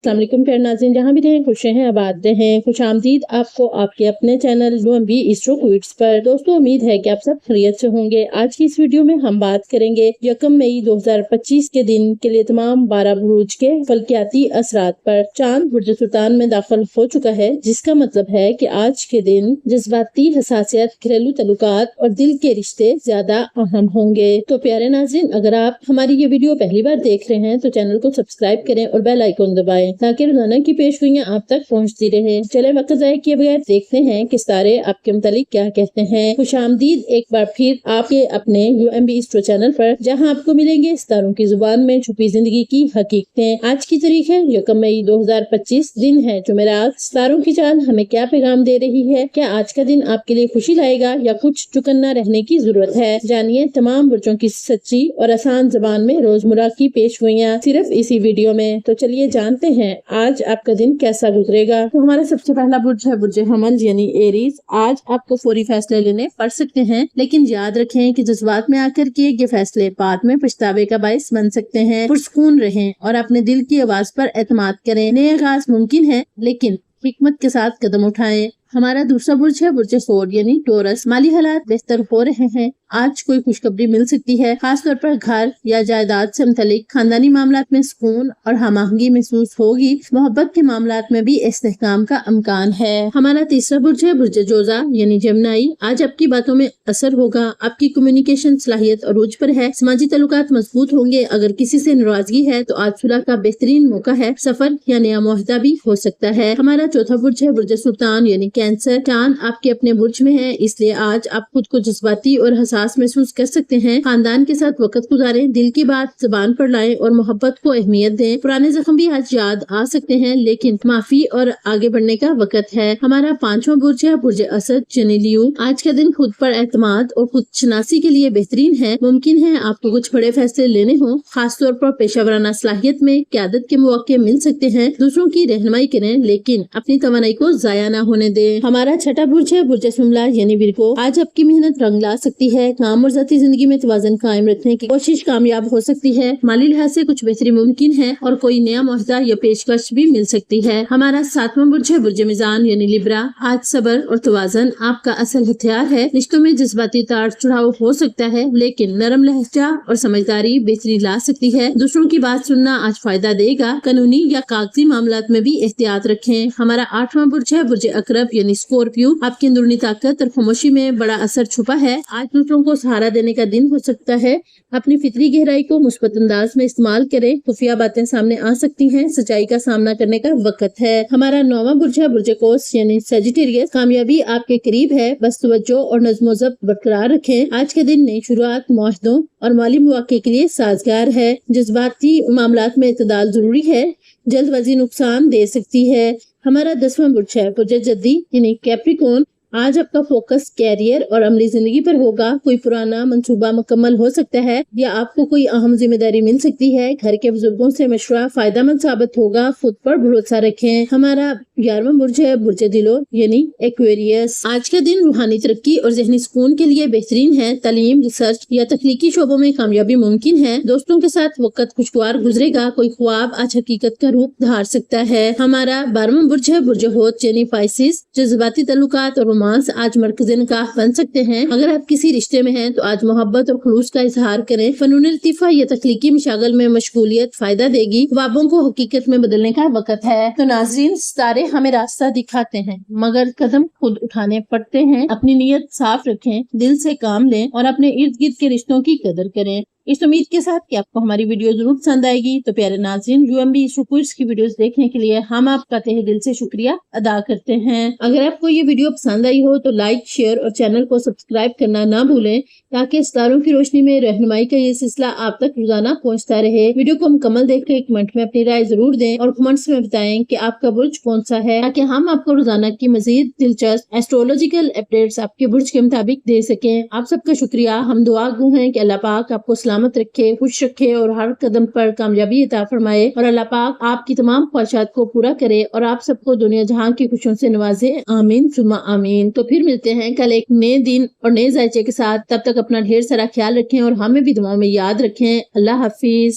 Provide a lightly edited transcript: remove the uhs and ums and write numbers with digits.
السلام علیکم پیارے ناظرین، جہاں بھی رہیں خوش رہیں آباد رہیں۔ خوش آمدید آپ کو آپ کے اپنے چینل UMB اسٹرو کوئٹس پر۔ دوستو امید ہے کہ آپ سب خیریت سے ہوں گے۔ آج کی اس ویڈیو میں ہم بات کریں گے 1 مئی 2025 کے دن کے لیے تمام 12 بروج کے فلکیاتی اثرات پر۔ چاند برج سلطان میں داخل ہو چکا ہے، جس کا مطلب ہے کہ آج کے دن جذباتی حساسیت، گھریلو تعلقات اور دل کے رشتے زیادہ اہم ہوں گے۔ تو پیارے ناظرین، اگر آپ ہماری یہ ویڈیو پہلی بار دیکھ رہے ہیں تو چینل کو سبسکرائب کریں اور بیل آئیکن دبائیں تاکہ روزانہ کی پیش گوئیاں آپ تک پہنچتی رہے۔ چلے وقت ضائع کیے بغیر دیکھتے ہیں کہ ستارے آپ کے متعلق کیا کہتے ہیں۔ خوش آمدید ایک بار پھر آپ کے اپنے UMB اسٹرو چینل پر، جہاں آپ کو ملیں گے ستاروں کی زبان میں چھپی زندگی کی حقیقتیں۔ آج کی تاریخ ہے 1 مئی 2025، دن ہے جمعرات۔ ستاروں کی چال ہمیں کیا پیغام دے رہی ہے؟ کیا آج کا دن آپ کے لیے خوشی لائے گا یا کچھ چکنا رہنے کی ضرورت ہے؟ جانیے تمام برجوں کی سچی اور آسان زبان میں روزمرہ کی پیش گوئیاں صرف اسی ویڈیو میں۔ تو چلیے جانتے ہیں آج آپ کا دن کیسا گزرے گا۔ تو ہمارا سب سے پہلا برج ہے برج حمل یعنی ایریز۔ آج آپ کو فوری فیصلے لینے پڑ سکتے ہیں، لیکن یاد رکھیں کہ جذبات میں آ کر کیے گئے فیصلے بعد میں پچھتاوے کا باعث بن سکتے ہیں۔ پرسکون رہیں اور اپنے دل کی آواز پر اعتماد کریں۔ نئے آغاز ممکن ہے، لیکن حکمت کے ساتھ قدم اٹھائیں۔ ہمارا دوسرا برج ہے برج سور یعنی ٹورس۔ مالی حالات بہتر ہو رہے ہیں۔ آج کوئی خوشخبری مل سکتی ہے، خاص طور پر گھر یا جائیداد سے متعلق خاندانی معاملات میں سکون اور ہم آہنگی محسوس ہوگی۔ محبت کے معاملات میں بھی استحکام کا امکان ہے۔ ہمارا تیسرا برج ہے برج جوزا یعنی جمنائی۔ آج آپ کی باتوں میں اثر ہوگا، آپ کی کمیونیکیشن صلاحیت عروج پر ہے۔ سماجی تعلقات مضبوط ہوں گے۔ اگر کسی سے ناراضگی ہے تو آج صلح کا بہترین موقع ہے۔ سفر یا نیا معاہدہ بھی ہو سکتا ہے۔ ہمارا چوتھا برج ہے برج سلطان یعنی کینسر۔ چاند آپ کے اپنے برج میں ہے، اس لیے آج آپ خود کو جذباتی اور حساس محسوس کر سکتے ہیں۔ خاندان کے ساتھ وقت گزاریں، دل کی بات زبان پر لائیں اور محبت کو اہمیت دیں۔ پرانے زخم بھی آج یاد آ سکتے ہیں، لیکن معافی اور آگے بڑھنے کا وقت ہے۔ ہمارا پانچواں برج ہے برج اسد یعنی لیو۔ آج کا دن خود پر اعتماد اور خود شناسی کے لیے بہترین ہے۔ ممکن ہے آپ کو کچھ بڑے فیصلے لینے ہوں، خاص طور پر پیشہ ورانہ صلاحیت میں قیادت کے مواقع مل سکتے ہیں۔ دوسروں کی رہنمائی کریں، لیکن اپنی توانائی کو ضائع نہ ہونے دیں۔ ہمارا چھٹا برج ہے برج شملہ یعنی ورگو۔ آج آپ کی محنت رنگ لا سکتی ہے، کام اور ذاتی زندگی میں توازن قائم رکھنے کی کوشش کامیاب ہو سکتی ہے۔ مالی لحاظ سے کچھ بہتری ممکن ہے اور کوئی نیا معاہدہ یا پیشکش بھی مل سکتی ہے۔ ہمارا ساتواں برج ہے برج میزان یعنی لیبرا۔ آج صبر اور توازن آپ کا اصل ہتھیار ہے۔ رشتوں میں جذباتی تار چڑھاؤ ہو سکتا ہے، لیکن نرم لہجہ اور سمجھداری بہتری لا سکتی ہے۔ دوسروں کی بات سننا آج فائدہ دے گا۔ قانونی یا کاغذی معاملات میں بھی احتیاط رکھیں۔ ہمارا آٹھواں برج ہے برج عقرب یعنی اسکورپیو۔ آپ کی اندرونی طاقت اور خاموشی میں بڑا اثر چھپا ہے۔ آج دوسروں کو سہارا دینے کا دن ہو سکتا ہے۔ اپنی فطری گہرائی کو مثبت انداز میں استعمال کریں، خفیہ باتیں سامنے آ سکتی ہیں۔ سچائی کا سامنا کرنے کا وقت ہے۔ ہمارا نواں برج ہے برج قوس یعنی سیجیٹیریس۔ کامیابی آپ کے قریب ہے، بس توجہ اور نظم و ضبط برقرار رکھیں۔ آج کے دن نئی شروعات، معاہدوں اور مالی مواقع کے لیے سازگار ہے۔ جذباتی معاملات میں اعتدال ضروری ہے، جلد بازی نقصان دے سکتی ہے۔ ہمارا 10واں برج ہے برج جدی یعنی کیپریکون۔ آج آپ کا فوکس کیریئر اور عملی زندگی پر ہوگا۔ کوئی پرانا منصوبہ مکمل ہو سکتا ہے یا آپ کو کوئی اہم ذمہ داری مل سکتی ہے۔ گھر کے بزرگوں سے مشورہ فائدہ مند ثابت ہوگا۔ خود پر بھروسہ رکھیں۔ ہمارا 11واں برج ہے برج دلو یعنی ایکویریس۔ آج کا دن روحانی ترقی اور ذہنی سکون کے لیے بہترین ہے۔ تعلیم، ریسرچ یا تخلیقی شعبوں میں کامیابی ممکن ہے۔ دوستوں کے ساتھ وقت خوشگوار گزرے گا۔ کوئی خواب آج حقیقت کا روپ دھار سکتا ہے۔ ہمارا 12واں برج ہے برج حوت یعنی پائسس۔ جذباتی تعلقات اور آج مرکز نکاح بن سکتے ہیں۔ اگر آپ کسی رشتے میں ہیں تو آج محبت اور خلوص کا اظہار کریں۔ فنون لطیفہ یا تخلیقی مشاغل میں مشغولیت فائدہ دے گی۔ خوابوں کو حقیقت میں بدلنے کا وقت ہے۔ تو ناظرین، ستارے ہمیں راستہ دکھاتے ہیں، مگر قدم خود اٹھانے پڑتے ہیں۔ اپنی نیت صاف رکھیں، دل سے کام لیں اور اپنے ارد گرد کے رشتوں کی قدر کریں۔ اس امید کے ساتھ کہ آپ کو ہماری ویڈیو ضرور پسند آئے گی۔ تو پیارے ناظرین، UMB اسٹرو کوئٹس کی ویڈیوز دیکھنے کے لیے ہم آپ کا تہہ دل سے شکریہ ادا کرتے ہیں۔ اگر آپ کو یہ ویڈیو پسند آئی ہو تو لائک، شیئر اور چینل کو سبسکرائب کرنا نہ بھولیں، تاکہ ستاروں کی روشنی میں رہنمائی کا یہ سلسلہ آپ تک روزانہ پہنچتا رہے۔ ویڈیو کو مکمل دیکھ کر کمنٹ میں اپنی رائے ضرور دیں اور کمنٹس میں بتائیں کہ آپ کا برج کون سا ہے، تاکہ ہم آپ کو روزانہ کی مزید دلچسپ ایسٹرولوجیکل اپڈیٹس آپ کے برج کے مطابق دے سکیں۔ آپ سب کا شکریہ۔ ہم دعا گو ہیں کہ اللہ پاک آپ کو سلامت رکھے، خوش رکھے اور ہر قدم پر کامیابی عطا فرمائے، اور اللہ پاک آپ کی تمام خواہشات کو پورا کرے اور آپ سب کو دنیا جہاں کی خوشیوں سے نوازے۔ آمین ثم آمین۔ تو پھر ملتے ہیں کل ایک نئے دن اور نئے ذائچے کے ساتھ۔ تب تک اپنا ڈھیر سارا خیال رکھیں اور ہمیں بھی دعاؤں میں یاد رکھیں۔ اللہ حافظ۔